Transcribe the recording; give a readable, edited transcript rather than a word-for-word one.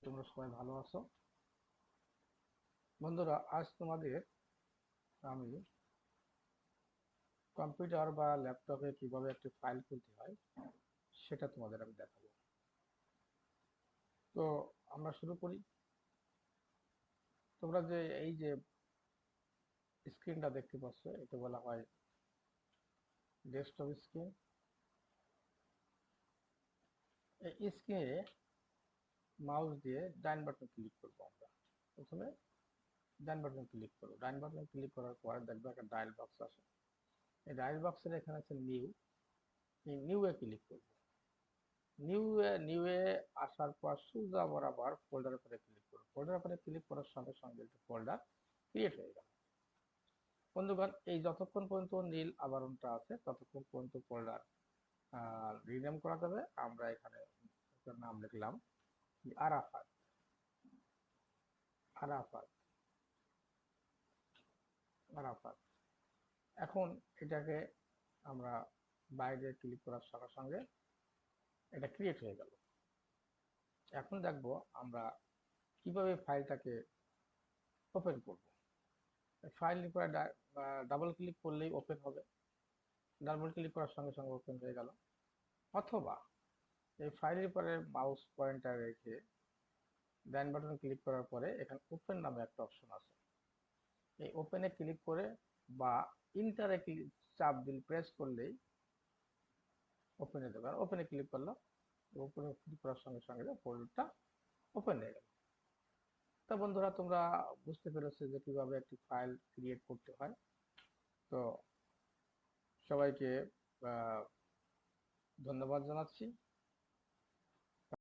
তোমরা সবাই ভালো আছো? বন্ধুরা, আজ তোমাদের আমি কম্পিউটার বা ল্যাপটপে কিভাবে একটি ফাইল খুলতে হয় সেটা তোমাদের আমি দেখাবো। তো আমরা শুরু করি। তোমরা যে এই যে স্ক্রিনটা দেখতে পাচ্ছ, এটা বলা হয় ডেস্কটপ স্ক্রিন। এই স্ক্রিনে মাউস দিয়ে ডান বাটন ক্লিক করবো আমরা। প্রথমে ডান বাটন ক্লিক করবো। ডান বাটন ক্লিক করার পর দেখবো একটা ডায়াল বক্স আসে। এই ডায়াল বক্সের এখানে আছে নিউ। এই নিউ এ ক্লিক করবো। নিউ এ আসার পর সোজা বরাবর ফোল্ডারের উপরে ক্লিক করব। ফোল্ডারের উপরে ক্লিক করার সঙ্গে সঙ্গে একটা ফোল্ডার ক্রিয়েট হয়ে গেল। বন্ধুগণ, এই যতক্ষণ পর্যন্ত নীল আবরণটা আছে ততক্ষণ পর্যন্ত ফোল্ডার রিনেম করা যাবে। আমরা এখানে একটা নাম লিখলাম আরাফাত। আরাফাত। আরাফাত। এখন এটাকে আমরা বাইরে ক্লিক করার সঙ্গে সঙ্গে এটা ক্রিয়েট হয়ে গেল। এখন দেখবো আমরা কিভাবে ফাইলটাকে ওপেন করব। ফাইল উপরে ডাবল ক্লিক করলেই ওপেন হবে। ডাবল ক্লিক করার সঙ্গে সঙ্গে ওপেন হয়ে গেল। অথবা এই ফাইলের উপরে মাউস পয়েন্টার রেখে ডান বাটন ক্লিক করার পরে এখানে ওপেন নামে একটা অপশন আছে। এই ওপেনে ক্লিক করে বা ইন্টারে চাপ দিল প্রেস করলেই ওপেনে দেবে। আর ওপেনে ক্লিক করলো, ওপেনে ক্লিক করার সঙ্গে সঙ্গে ফোল্ডারটা ওপেন হয়ে গেল। তা বন্ধুরা, তোমরা বুঝতে পেরেছো যে কিভাবে একটি ফাইল ক্রিয়েট করতে হয়। তো সবাইকে ধন্যবাদ জানাচ্ছি।